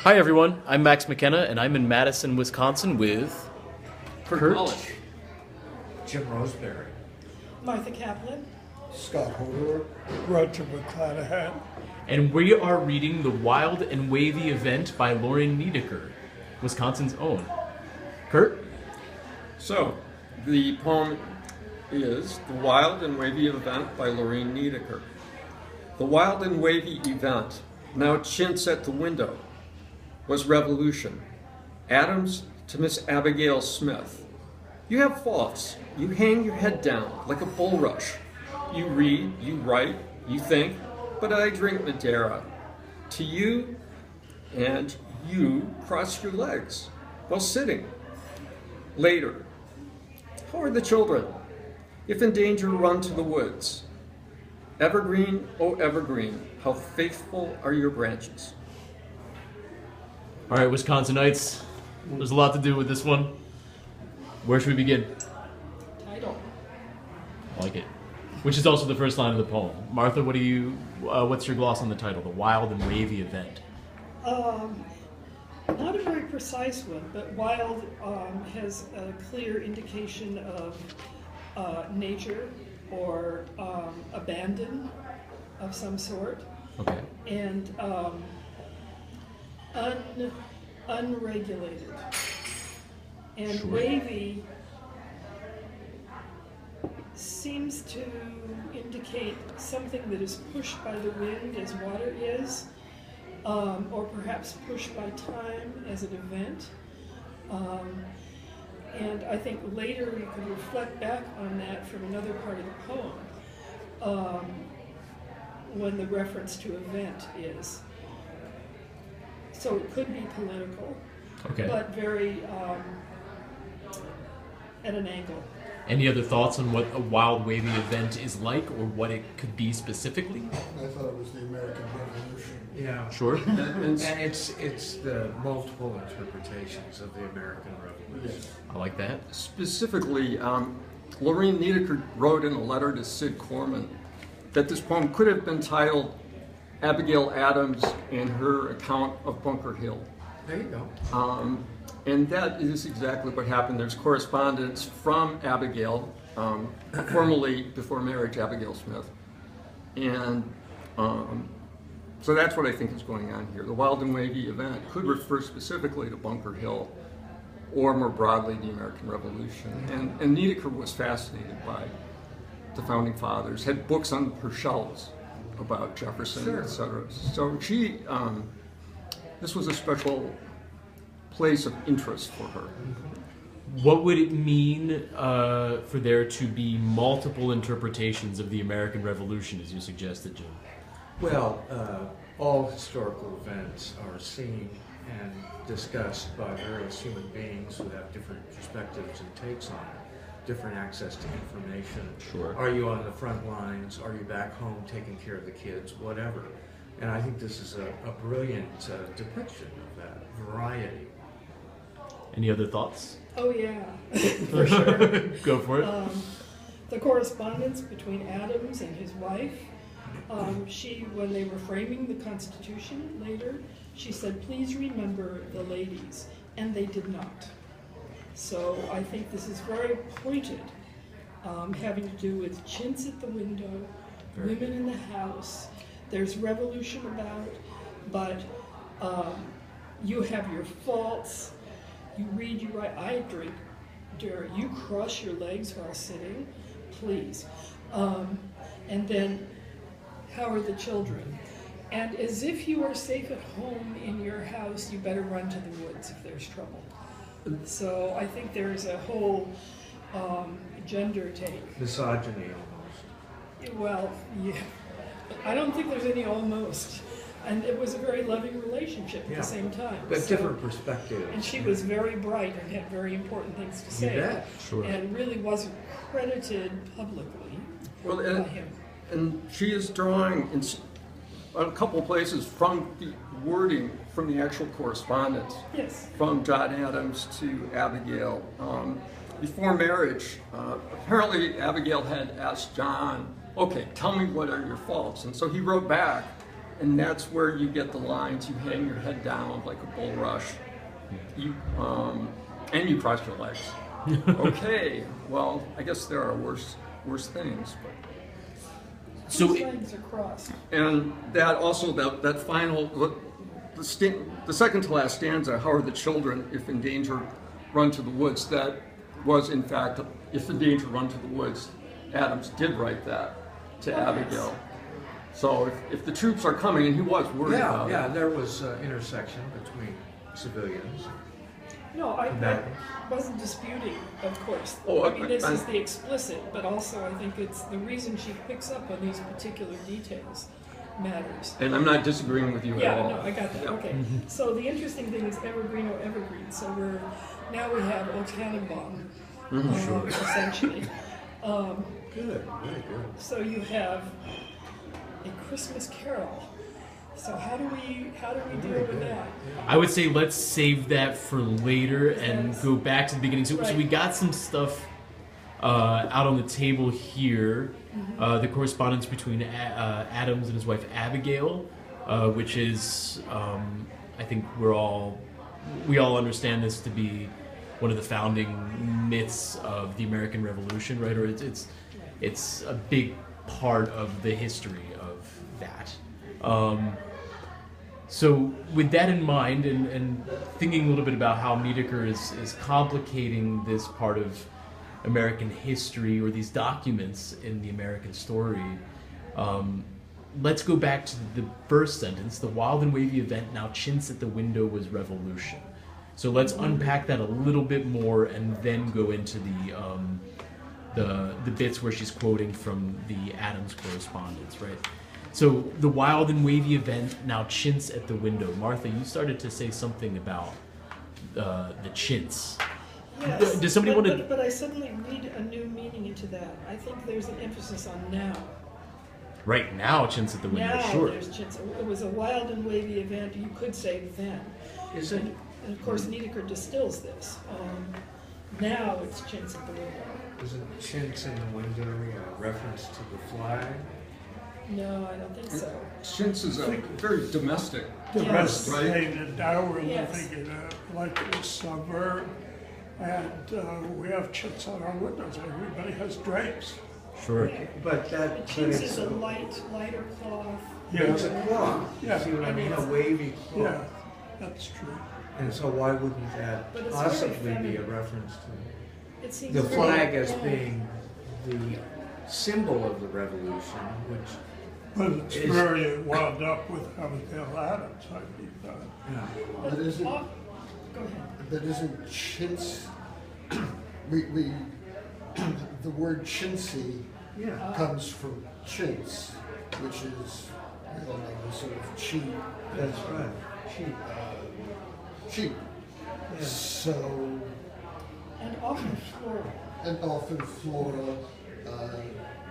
Hi everyone, I'm Max McKenna and I'm in Madison, Wisconsin with Kurt. College. Jim Roseberry. Martha Kaplan. Scott Holder. Roger McClanahan. And we are reading The Wild and Wavy Event by Lorine Niedecker, Wisconsin's own. Kurt? So, the poem is The Wild and Wavy Event by Lorine Niedecker. The wild and wavy event, now chintz at the window, was revolution. Adams to Miss Abigail Smith. You have faults. You hang your head down like a bulrush. You read, you write, you think, but I drink Madeira. To you, and you cross your legs while sitting. Later, how are the children? If in danger, run to the woods. Evergreen, oh evergreen, how faithful are your branches. All right, Wisconsinites, there's a lot to do with this one. Where should we begin? Title. I like it. Which is also the first line of the poem. Martha, what's your gloss on the title? The Wild and Wavy Event. Not a very precise one, but wild has a clear indication of nature or abandon of some sort. Okay. And unregulated. And Sure. Wavy seems to indicate something that is pushed by the wind as water is, or perhaps pushed by time as an event. And I think later we could reflect back on that from another part of the poem, when the reference to event is. So it could be political, Okay. but very at an angle. Any other thoughts on what a wild wavy event is like or what it could be specifically? I thought it was the American Revolution. Yeah. Sure. And it's the multiple interpretations of the American Revolution. Yes. I like that. Specifically, Lorine Niedecker wrote in a letter to Sid Corman that this poem could have been titled Abigail Adams and her account of Bunker Hill. There you go. And that is exactly what happened. There's correspondence from Abigail, formerly before marriage, Abigail Smith. And so that's what I think is going on here. The Wild and Wavy Event could refer specifically to Bunker Hill or more broadly the American Revolution. And Niedecker was fascinated by the Founding Fathers, had books on her shelves about Jefferson, Sure. etc. So this was a special place of interest for her. What would it mean for there to be multiple interpretations of the American Revolution, as you suggested, Jim? Well, all historical events are seen and discussed by various human beings who have different perspectives and takes on it, different access to information. Sure. Are you on the front lines? Are you back home taking care of the kids? Whatever. And I think this is a brilliant depiction of that variety. Any other thoughts? Oh yeah, for sure. Go for it. The correspondence between Adams and his wife, when they were framing the Constitution later, she said, "Please remember the ladies," and they did not. So I think this is very pointed, having to do with chintz at the window, women in the house. There's revolution about, but you have your faults. You read, you write. I drink. Dare you cross your legs while sitting, please? And then, how are the children? And as if you are safe at home in your house, you better run to the woods if there's trouble. So I think there's a whole gender take. Misogyny almost. Well, yeah. I don't think there's any almost. And it was a very loving relationship at the same time. But different perspectives. And she was very bright and had very important things to say. You bet. Sure. And really wasn't credited publicly Well, by him. and she is drawing in a couple places from the wording from the actual correspondence. Yes. From John Adams to Abigail. Before marriage, apparently Abigail had asked John, okay, tell me what are your faults? And so he wrote back and that's where you get the lines. You hang your head down like a bulrush, and you cross your legs. Okay, well, I guess there are worse things. But. So Whose legs are crossed? And that also, that final, the second to last stanza, how are the children, if in danger, run to the woods, that was in fact, if in danger, run to the woods. Adams did write that to Abigail. So if the troops are coming, and he was worried about it. Yeah, there was intersection between civilians. No, I wasn't disputing, of course. Oh, I mean, this is the explicit, but also I think it's the reason she picks up on these particular details matters. And I'm not disagreeing with you at all. Yeah, no, I got that. Okay. So the interesting thing is evergreen or evergreen. So now we have Old Tannenbaum, essentially. Good, very good. So you have a Christmas Carol. So how do we deal with that? I would say let's save that for later and go back to the beginning. So we got some stuff out on the table here. The correspondence between Adams and his wife Abigail, which is, I think we all understand this to be one of the founding myths of the American Revolution, right? Or it's a big part of the history of that. So with that in mind, and thinking a little bit about how Niedecker is complicating this part of American history or these documents in the American story, let's go back to the first sentence. The wild and wavy event now chintz at the window was revolution. So let's unpack that a little bit more and then go into the bits where she's quoting from the Adams correspondence, right? So the wild and wavy event now chintz at the window. Martha, you started to say something about the chintz. Yes, Does somebody want to? But I suddenly read a new meaning into that. I think there's an emphasis on now. Right now, chintz at the window. Now Sure. there's chintz. It was a wild and wavy event. You could say then. Is it? And of course, Niedecker distills this. Now it's chintz at the window. Isn't chintz in the window a reference to the flag? No, I don't think so. Chintz is a very domestic. Domesticated, now we're Yes. living in a suburb, and we have chintz on our windows. Everybody has drapes. Sure. But The chintz is a lighter cloth. it's a cloth. Yeah. See what I mean? A wavy cloth. Yeah, that's true. And so why wouldn't that But it's very possibly be a feminine. reference to It seems the very flag as long. being the symbol of the revolution, which But it's Is- very wound up with Abigail Adams, I think. But But isn't- go ahead. That isn't chintz. we the word chintzy yeah, comes from chintz, which is sort of cheap. that's right. Cheap. Cheap. Yeah. So, And often floral. and often Florida,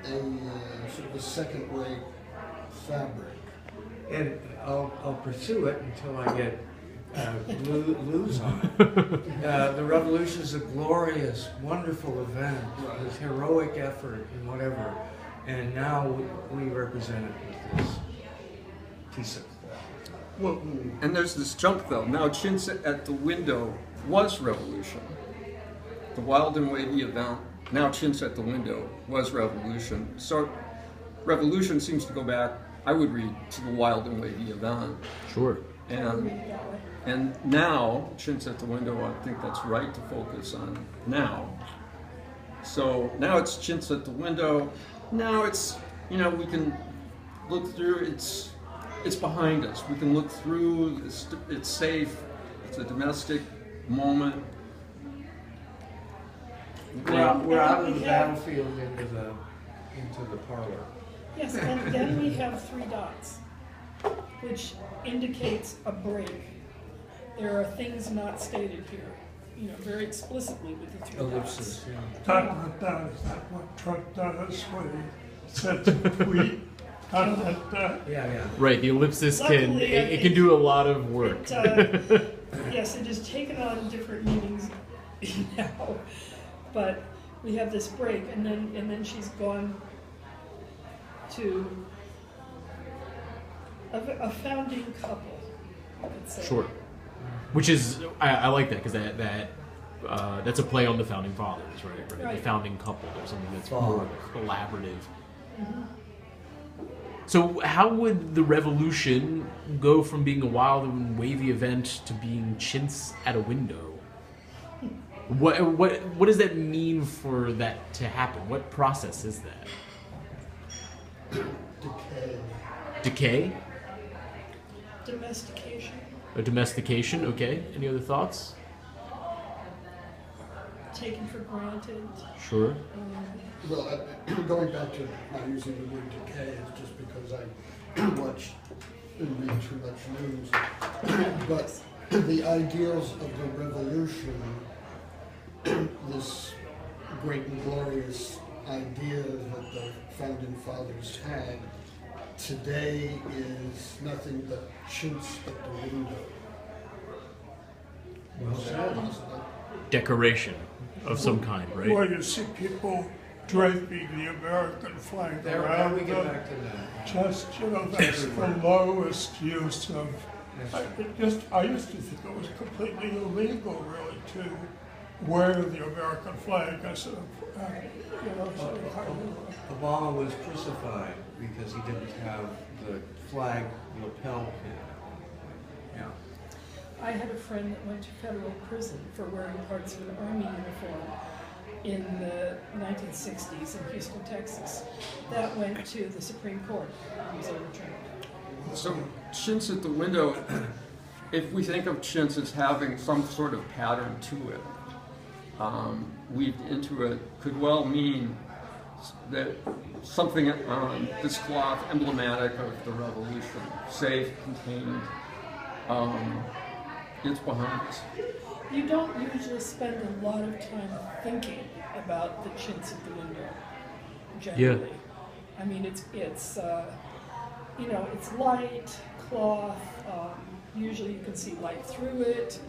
sort of a second-rate fabric. And I'll pursue it until I get lose on it. The revolution is a glorious, wonderful event, this heroic effort and whatever, and now we represent it with this piece of cloth. Well, and there's this jump though. Now chintz at the window was revolution. The wild and wavy event, now chintz at the window, was revolution. So revolution seems to go back, I would read, to the wild and wavy event. Sure. And now, chintz at the window, I think that's right to focus on now. So now it's chintz at the window. Now it's, we can look through, it's behind us. We can look through, it's safe, it's a domestic moment. We're out of the battlefield into the parlor. Yes, and then we have 3 dots, which indicates a break. There are things not stated here, very explicitly with the 3 Ellipses, dots. That is that what Trump does when he sets a tweet. Yeah. Right. The ellipsis can Luckily, I it can think do a lot of work. Yes, it has taken on different meanings now, but we have this break, and then she's gone to a founding couple, I would say. Sure. Which is, I like that, because that's a play on the founding fathers, right? Right. The founding couple, or something that's Father. more collaborative. So how would the revolution go from being a wild and wavy event to being chintz at a window? What does that mean for that to happen? What process is that? Decay. Decay? Domestication. A domestication? Okay. Any other thoughts? Taken for granted. Sure. Well, going back to not using the word decay, it's just because I watch and read too much news. But the ideals of the revolution, this great and glorious idea that the founding fathers had, today is nothing but chintz at the window. Well said. Decoration of some kind, right? Well, you see people draping the American flag There, how around do we get them. back to that? Just, that's the lowest use of, I used to think it was completely illegal, really, to wear the American flag as a, sort of kind of, Obama was crucified because he didn't have the flag lapel pin. Yeah. I had a friend that went to federal prison for wearing parts of an army uniform in the 1960s in Houston, Texas. That went to the Supreme Court. He was overturned. So chintz at the window, if we think of chintz as having some sort of pattern to it, weaved into it, could well mean that something this cloth emblematic of the revolution, safe, contained, it's behind us. You don't usually spend a lot of time thinking about the chintz at the window, generally. Yeah. I mean, it's light cloth. Usually you can see light through it.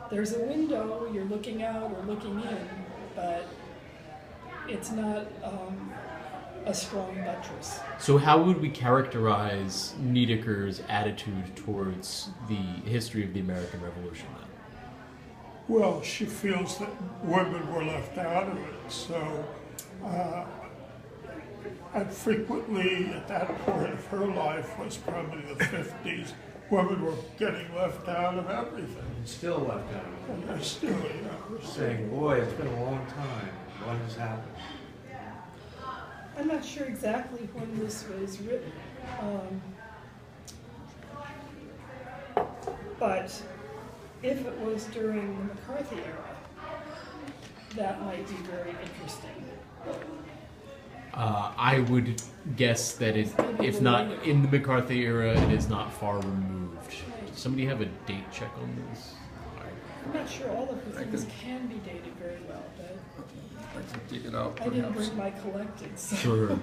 There's a window, you're looking out or looking in, but it's not a strong buttress. So how would we characterize Niedecker's attitude towards the history of the American Revolution then? well, she feels that women were left out of it, so, and frequently at that point of her life was probably the 50s, women were getting left out of everything. And still left out of And they're still, it. Saying, boy, it's been a long time. What has happened? I'm not sure exactly when this was written, but if it was during the McCarthy era, that might be very interesting. I would guess that if not in the McCarthy era, it is not far removed. Does somebody have a date check on this? I'm not sure all of the things can be dated very well, but I can dig it out, I didn't perhaps. bring my collected, so. Sure.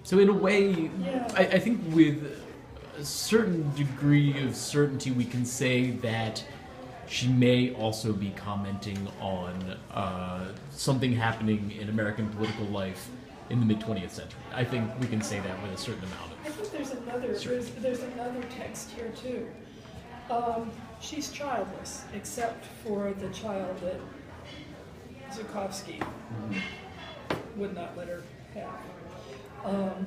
So in a way, Yeah. I think with a certain degree of certainty, we can say that she may also be commenting on something happening in American political life in the mid-20th century. I think we can say that with a certain amount I of think there's another text here too. She's childless, except for the child that Zhukovsky would not let her have.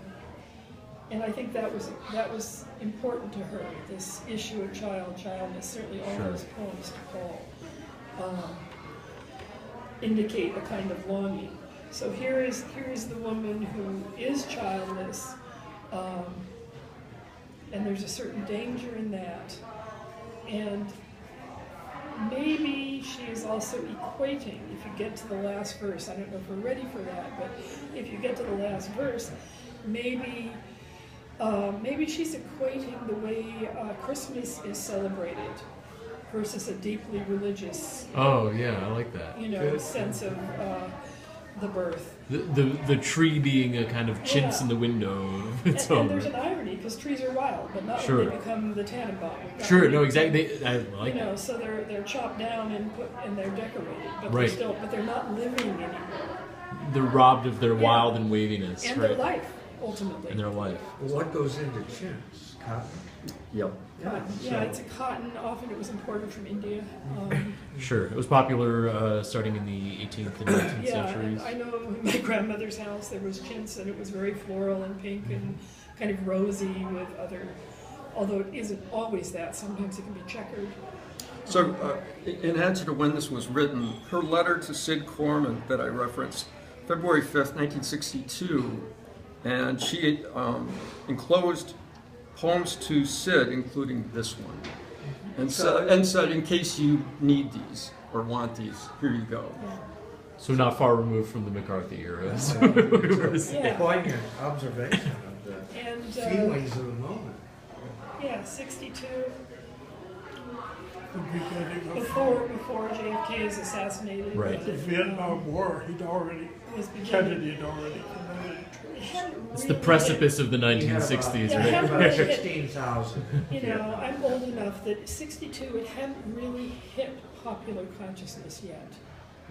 And I think that was important to her, this issue of childness. Certainly all Sure. those poems to Paul indicate a kind of longing. So here is the woman who is childless, and there's a certain danger in that. And maybe she is also equating, if you get to the last verse, I don't know if we're ready for that, but if you get to the last verse, maybe she's equating the way Christmas is celebrated versus a deeply religious, Oh yeah, I like that. Good. sense of the birth. The tree being a kind of chintz in the window of its And own. there's an irony, because trees are wild, but not Sure. when they become the Tannenbaum. Sure, no, exactly. I like that. So they're chopped down and they're decorated, but Right. they're not living anymore. they're robbed of their wild and waviness, And right? their life, ultimately. And their life. Well, what goes into chintz? Cotton? Yep. Cotton. Yeah, it's a cotton. Often it was imported from India. Sure, it was popular starting in the 18th and 19th Yeah, and centuries. I know in my grandmother's house there was chintz, and it was very floral and pink and kind of rosy with other, although it isn't always that. Sometimes it can be checkered. So, in answer to when this was written, her letter to Sid Corman that I referenced, February 5th, 1962, and she enclosed poems to Sid, including this one, and said, in case you need these or want these, here you go. Yeah. So not far removed from the McCarthy era. It's Yeah. a poignant observation of the And feelings of the moment. yeah, 62. The beginning of Before JFK is assassinated. Right. the Vietnam War, Was beginning. Kennedy had already committed. It hadn't It's the really precipice of the We had 1960s, Yeah, about, it right? had- about 16,000. You know, I'm old enough that 62, it hadn't really hit popular consciousness yet.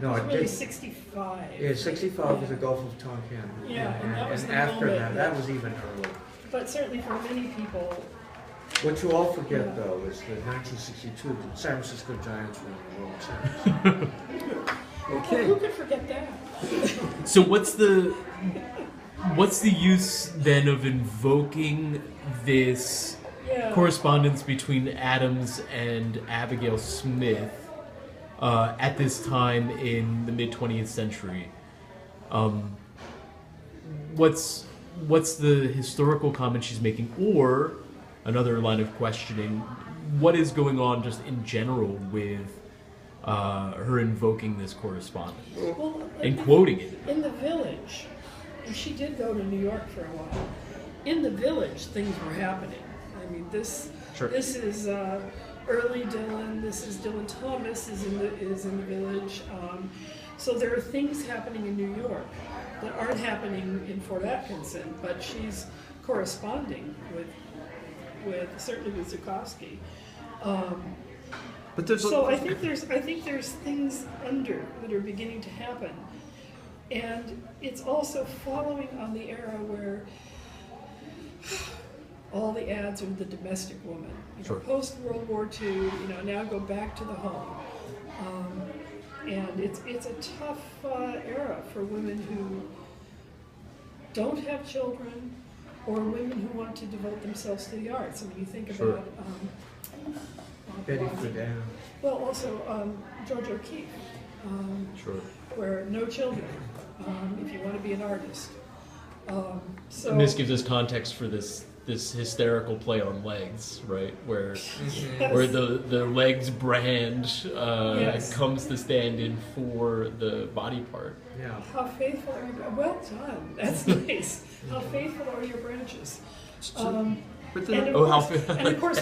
No, It was it really did. 65. Yeah, 65 was the Gulf of Tonkin. Yeah, and that was the after moment that, that was even early. But certainly for many people, What you all forget, though, is that 1962, the San Francisco Giants won the World Series. Okay. who could forget that? So what's the use then of invoking this Yeah. correspondence between Adams and Abigail Smith at this time in the mid 20th century? What's the historical comment she's making, or another line of questioning? What is going on just in general with her invoking this correspondence Well, and quoting it? in the village, and she did go to New York for a while. In the village, things were happening. I mean, this Sure. this is early Dylan. This is Dylan Thomas is in the village. So there are things happening in New York that aren't happening in Fort Atkinson, but she's corresponding with certainly with Zukowski. But there's So I think there's things under that are beginning to happen, and it's also following on the era where all the ads are the domestic woman. You know, Sure. Post World War II, now go back to the home, and it's a tough era for women who don't have children, or women who want to devote themselves to the arts. I mean, you think Sure. about. Betty Friedan. Well, also George O'Keeffe, Sure. where no children, if you want to be an artist. So And this gives us context for this hysterical play on legs, right? Where the legs brand Yes. comes to stand in for the body part. Yeah. How faithful are your? Well done. That's nice. How faithful are your branches? but And then, of, how course, fa- and of course,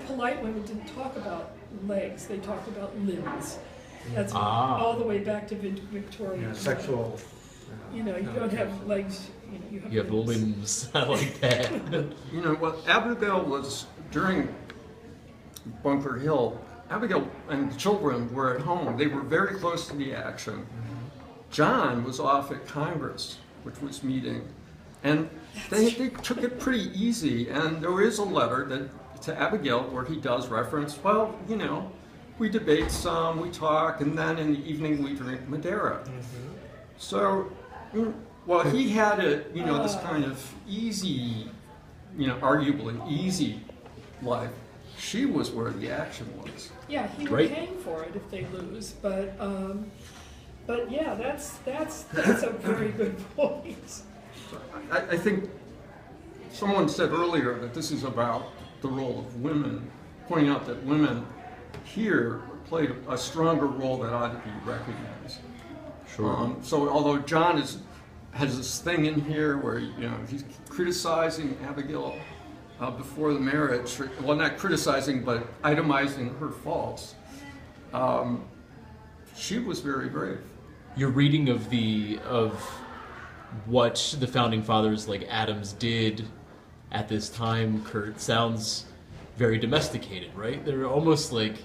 polite women didn't talk about legs. They talked about limbs. That's all the way back to Victorian. Yeah, sexual. You don't have legs. You have limbs. I like that. Abigail was, during Bunker Hill, Abigail and the children were at home. They were very close to the action. John was off at Congress, which was meeting, and they took it pretty easy. And there is a letter to Abigail where he does reference, well, we debate some, we talk, and then in the evening we drink Madeira. So, well, he had it, this kind of easy, arguably easy life. She was where the action was. Yeah, he would Right. hang for it if they lose, but yeah, that's a very good point. I think someone said earlier that this is about the role of women, pointing out that women here played a stronger role that ought to be recognized. Sure. So although John has this thing in here where he's criticizing Abigail before the marriage, well, not criticizing but itemizing her faults, she was very brave. Your reading of what the founding fathers like Adams did at this time, Kurt, sounds very domesticated, right? They're almost like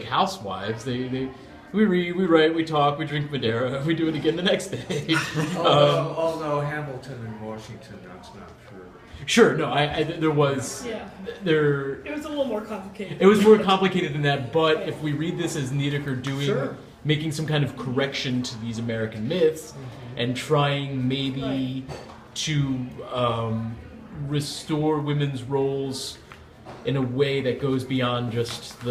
housewives. They We read, we write, we talk, we drink Madeira, we do it again the next day. Although Hamilton and Washington, that's not true. Sure, no, there was Yeah. there. It was a little more complicated. It was more complicated than that, but if we read this as Niedecker doing, Sure. making some kind of correction to these American myths, and trying maybe to restore women's roles in a way that goes beyond just the